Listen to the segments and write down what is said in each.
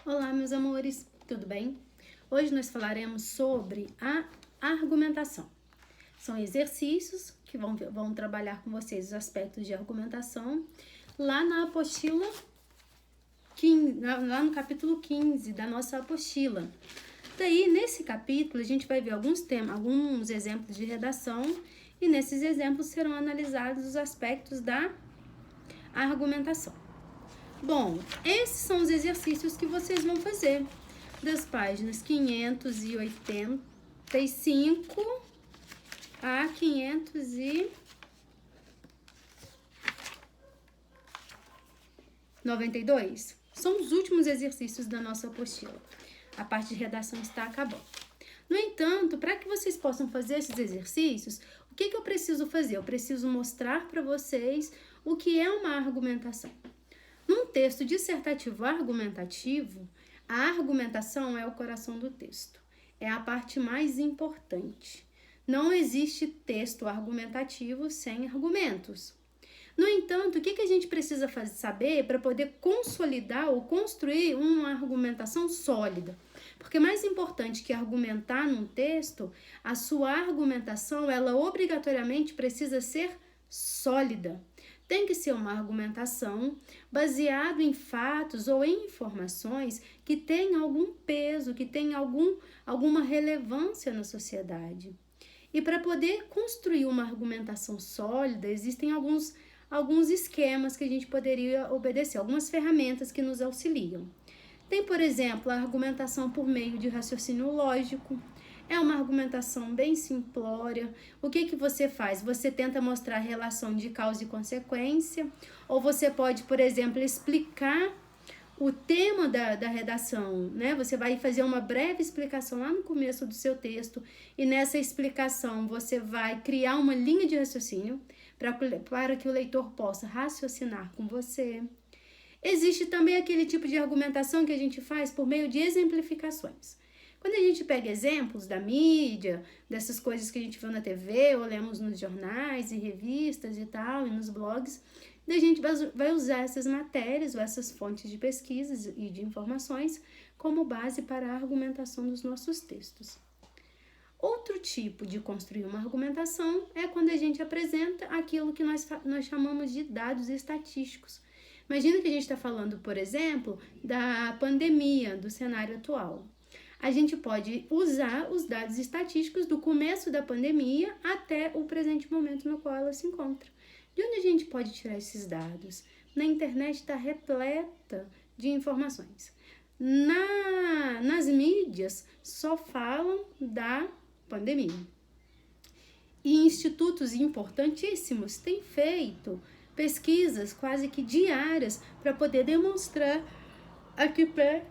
Olá, meus amores, tudo bem? Hoje nós falaremos sobre a argumentação. São exercícios que vão trabalhar com vocês os aspectos de argumentação lá na apostila 15, lá no capítulo 15 da nossa apostila. Daí, nesse capítulo, a gente vai ver alguns exemplos de redação e nesses exemplos serão analisados os aspectos da argumentação. Bom, esses são os exercícios que vocês vão fazer das páginas 585 a 592. São os últimos exercícios da nossa apostila. A parte de redação está acabando. No entanto, para que vocês possam fazer esses exercícios, o que eu preciso fazer? Eu preciso mostrar para vocês o que é uma argumentação. Num texto dissertativo argumentativo, a argumentação é o coração do texto. É a parte mais importante. Não existe texto argumentativo sem argumentos. No entanto, o que a gente precisa saber para poder consolidar ou construir uma argumentação sólida? Porque mais importante que argumentar num texto, a sua argumentação, ela obrigatoriamente precisa ser sólida. Tem que ser uma argumentação baseada em fatos ou em informações que tenham algum peso, que tenham alguma relevância na sociedade. E para poder construir uma argumentação sólida, existem alguns esquemas que a gente poderia obedecer, algumas ferramentas que nos auxiliam. Tem, por exemplo, a argumentação por meio de raciocínio lógico. É uma argumentação bem simplória. O que você faz? Você tenta mostrar a relação de causa e consequência, ou você pode, por exemplo, explicar o tema da redação, né? Você vai fazer uma breve explicação lá no começo do seu texto, e nessa explicação você vai criar uma linha de raciocínio para que o leitor possa raciocinar com você. Existe também aquele tipo de argumentação que a gente faz por meio de exemplificações. Quando a gente pega exemplos da mídia, dessas coisas que a gente vê na TV, ou lemos nos jornais e revistas e tal, e nos blogs, a gente vai usar essas matérias ou essas fontes de pesquisas e de informações como base para a argumentação dos nossos textos. Outro tipo de construir uma argumentação é quando a gente apresenta aquilo que nós chamamos de dados estatísticos. Imagina que a gente está falando, por exemplo, da pandemia, do cenário atual. A gente pode usar os dados estatísticos do começo da pandemia até o presente momento no qual ela se encontra. De onde a gente pode tirar esses dados? Na internet está repleta de informações. Nas mídias só falam da pandemia. E institutos importantíssimos têm feito pesquisas quase que diárias para poder demonstrar a que pé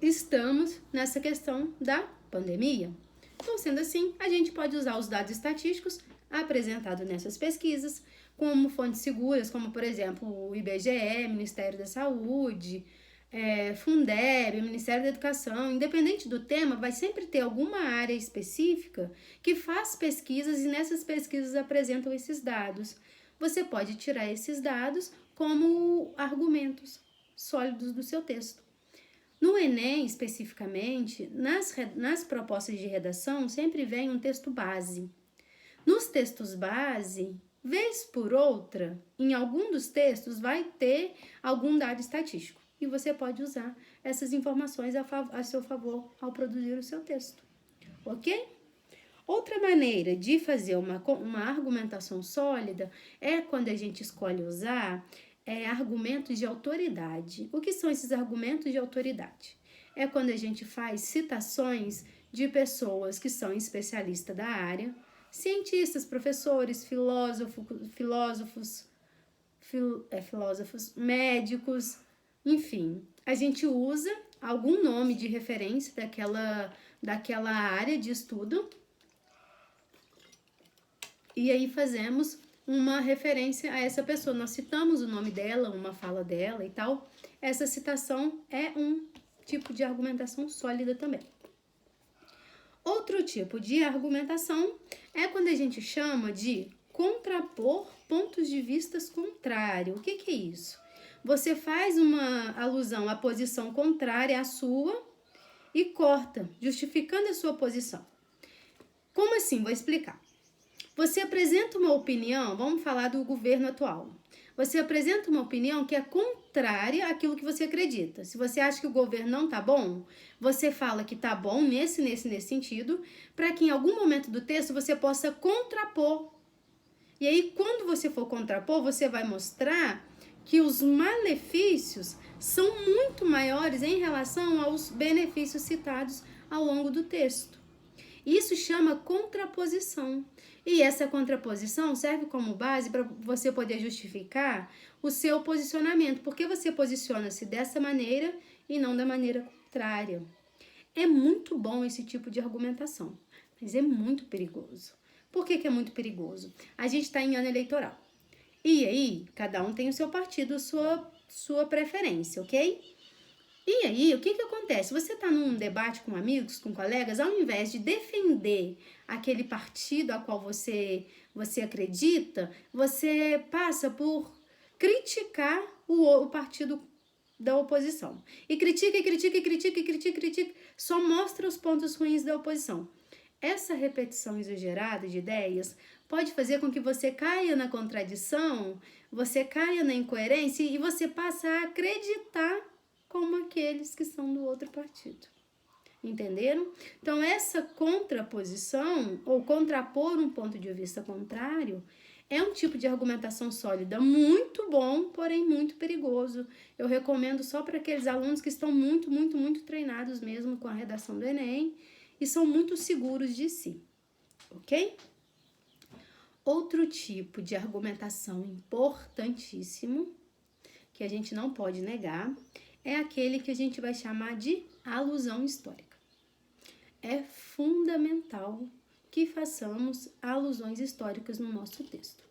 estamos nessa questão da pandemia. Então, sendo assim, a gente pode usar os dados estatísticos apresentados nessas pesquisas como fontes seguras, como, por exemplo, o IBGE, Ministério da Saúde, Fundeb, Ministério da Educação. Independente do tema, vai sempre ter alguma área específica que faz pesquisas e nessas pesquisas apresentam esses dados. Você pode tirar esses dados como argumentos sólidos do seu texto. No Enem, especificamente, nas propostas de redação, sempre vem um texto base. Nos textos base, vez por outra, em algum dos textos vai ter algum dado estatístico. E você pode usar essas informações a seu favor ao produzir o seu texto. Ok? Outra maneira de fazer uma argumentação sólida é quando a gente escolhe usar argumentos de autoridade. O que são esses argumentos de autoridade? É quando a gente faz citações de pessoas que são especialistas da área, cientistas, professores, filósofos, médicos, enfim. A gente usa algum nome de referência daquela área de estudo e aí fazemos uma referência a essa pessoa. Nós citamos o nome dela, uma fala dela e tal. Essa citação é um tipo de argumentação sólida também. Outro tipo de argumentação é quando a gente chama de contrapor pontos de vista contrários. O que é isso? você faz uma alusão à posição contrária à sua e corta, justificando a sua posição. Como assim? Vou explicar. Você apresenta uma opinião, vamos falar do governo atual. Você apresenta uma opinião que é contrária àquilo que você acredita. Se você acha que o governo não tá bom, você fala que tá bom nesse sentido, para que em algum momento do texto você possa contrapor. E aí, quando você for contrapor, você vai mostrar que os malefícios são muito maiores em relação aos benefícios citados ao longo do texto. Isso chama contraposição. E essa contraposição serve como base para você poder justificar o seu posicionamento. Porque você posiciona-se dessa maneira e não da maneira contrária. É muito bom esse tipo de argumentação, mas é muito perigoso. Por que é muito perigoso? A gente está em ano eleitoral. E aí, cada um tem o seu partido, sua preferência, ok? E aí, o que acontece? Você está num debate com amigos, com colegas, ao invés de defender aquele partido a qual você acredita, você passa por criticar o partido da oposição. E critica, só mostra os pontos ruins da oposição. Essa repetição exagerada de ideias pode fazer com que você caia na contradição, você caia na incoerência e você passe a acreditar como aqueles que são do outro partido. Entenderam? Então, essa contraposição, ou contrapor um ponto de vista contrário, é um tipo de argumentação sólida muito bom, porém muito perigoso. Eu recomendo só para aqueles alunos que estão muito treinados mesmo com a redação do Enem e são muito seguros de si, ok? Outro tipo de argumentação importantíssimo, que a gente não pode negar, é aquele que a gente vai chamar de alusão histórica. É fundamental que façamos alusões históricas no nosso texto.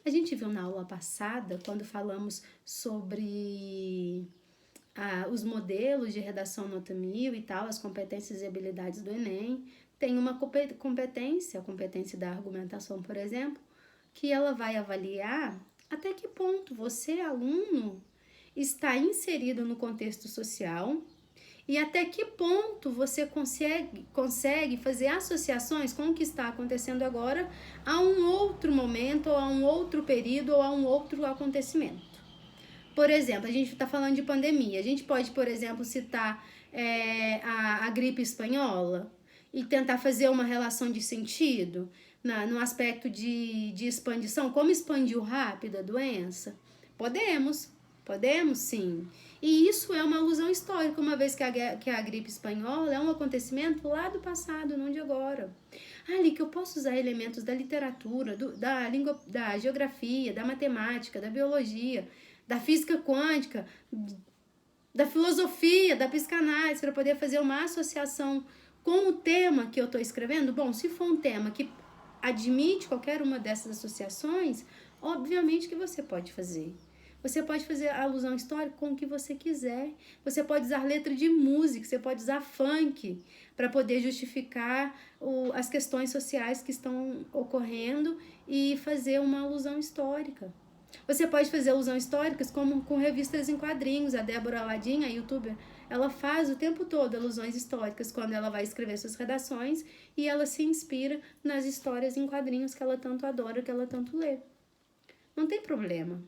A gente viu na aula passada, quando falamos sobre os modelos de redação nota 1000 e tal, as competências e habilidades do Enem, tem uma competência, a competência da argumentação, por exemplo, que ela vai avaliar até que ponto você, aluno, está inserido no contexto social e até que ponto você consegue fazer associações com o que está acontecendo agora a um outro momento, ou a um outro período, ou a um outro acontecimento. Por exemplo, a gente está falando de pandemia. A gente pode, por exemplo, citar a gripe espanhola e tentar fazer uma relação de sentido no aspecto de expandição. Como expandiu rápido a doença? Podemos sim. E isso é uma alusão histórica, uma vez que a gripe espanhola é um acontecimento lá do passado, não de agora. Ali que eu posso usar elementos da literatura, da língua, da geografia, da matemática, da biologia, da física quântica, da filosofia, da psicanálise, para poder fazer uma associação com o tema que eu estou escrevendo. Bom, se for um tema que admite qualquer uma dessas associações, obviamente que você pode fazer. Você pode fazer alusão histórica com o que você quiser. Você pode usar letra de música, você pode usar funk para poder justificar as questões sociais que estão ocorrendo e fazer uma alusão histórica. Você pode fazer alusão históricas como com revistas em quadrinhos. A Débora Aladim, a youtuber, ela faz o tempo todo alusões históricas quando ela vai escrever suas redações e ela se inspira nas histórias em quadrinhos que ela tanto adora, que ela tanto lê. Não tem problema.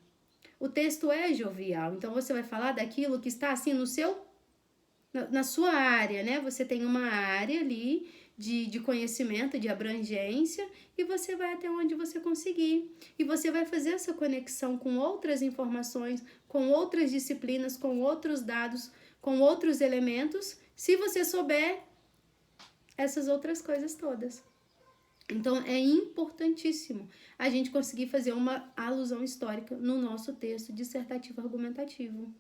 O texto é jovial, então você vai falar daquilo que está assim na sua área, né? Você tem uma área ali de conhecimento, de abrangência, e você vai até onde você conseguir. E você vai fazer essa conexão com outras informações, com outras disciplinas, com outros dados, com outros elementos, se você souber essas outras coisas todas. Então, é importantíssimo a gente conseguir fazer uma alusão histórica no nosso texto dissertativo argumentativo.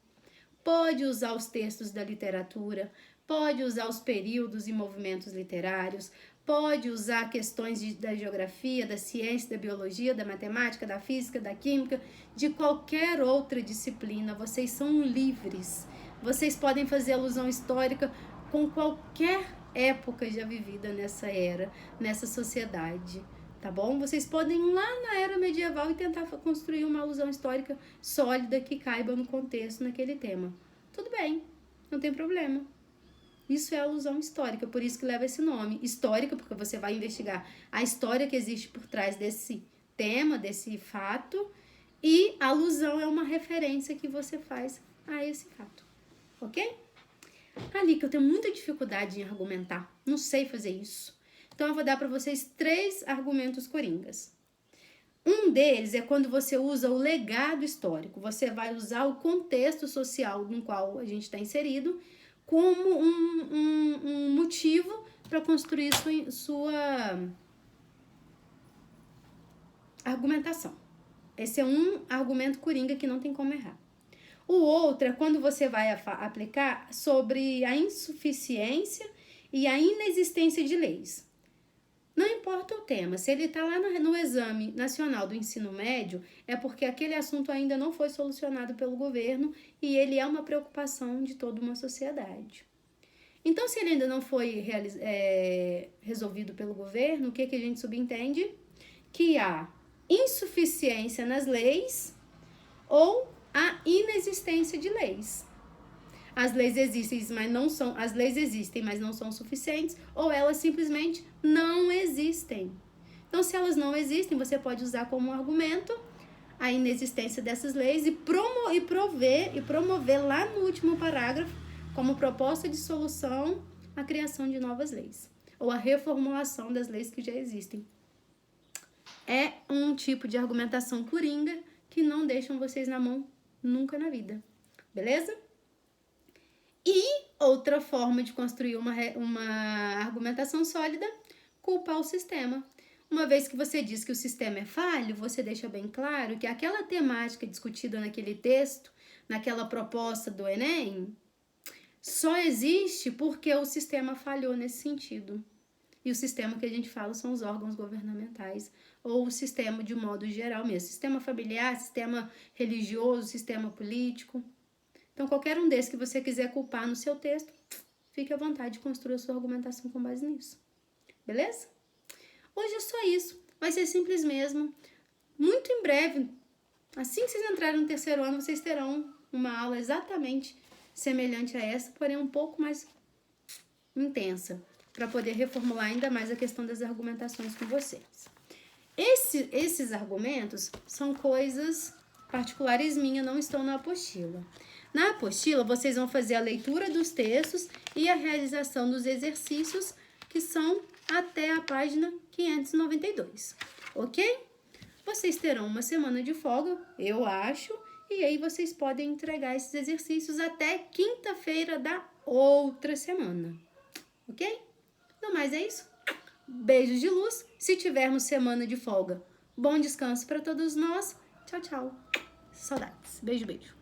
Pode usar os textos da literatura, pode usar os períodos e movimentos literários, pode usar questões da geografia, da ciência, da biologia, da matemática, da física, da química, de qualquer outra disciplina. Vocês são livres. Vocês podem fazer alusão histórica com qualquer época já vivida nessa era, nessa sociedade, tá bom? Vocês podem ir lá na era medieval e tentar construir uma alusão histórica sólida que caiba no contexto, naquele tema. Tudo bem, não tem problema. Isso é alusão histórica, por isso que leva esse nome. Histórica, porque você vai investigar a história que existe por trás desse tema, desse fato, e alusão é uma referência que você faz a esse fato, ok? Ali que eu tenho muita dificuldade em argumentar, não sei fazer isso. Então eu vou dar para vocês 3 argumentos coringas. Um deles é quando você usa o legado histórico, você vai usar o contexto social no qual a gente está inserido como um motivo para construir sua argumentação. Esse é um argumento coringa que não tem como errar. O outro é quando você vai aplicar sobre a insuficiência e a inexistência de leis. Não importa o tema, se ele está lá no Exame Nacional do Ensino Médio, é porque aquele assunto ainda não foi solucionado pelo governo e ele é uma preocupação de toda uma sociedade. Então, se ele ainda não foi resolvido pelo governo, o que a gente subentende? Que há insuficiência nas leis ou a inexistência de leis. As leis existem, mas não são suficientes, ou elas simplesmente não existem. Então, se elas não existem, você pode usar como argumento a inexistência dessas leis e promover lá no último parágrafo, como proposta de solução, a criação de novas leis, ou a reformulação das leis que já existem. É um tipo de argumentação coringa que não deixam vocês na mão nunca na vida, beleza? E outra forma de construir uma argumentação sólida, culpar o sistema. Uma vez que você diz que o sistema é falho, você deixa bem claro que aquela temática discutida naquele texto, naquela proposta do Enem, só existe porque o sistema falhou nesse sentido. E o sistema que a gente fala são os órgãos governamentais, ou o sistema de modo geral mesmo. Sistema familiar, sistema religioso, sistema político. Então, qualquer um desses que você quiser culpar no seu texto, fique à vontade de construir a sua argumentação com base nisso. Beleza? Hoje é só isso. Vai ser simples mesmo. Muito em breve, assim que vocês entrarem no 3º ano, vocês terão uma aula exatamente semelhante a essa, porém um pouco mais intensa, para poder reformular ainda mais a questão das argumentações com vocês. Esses argumentos são coisas particulares minhas, não estão na apostila. Na apostila, vocês vão fazer a leitura dos textos e a realização dos exercícios, que são até a página 592, ok? Vocês terão uma semana de folga, eu acho, e aí vocês podem entregar esses exercícios até quinta-feira da outra semana, ok? No mais é isso. Beijos de luz. Se tivermos semana de folga, bom descanso para todos nós. Tchau, tchau. Saudades. Beijo, beijo.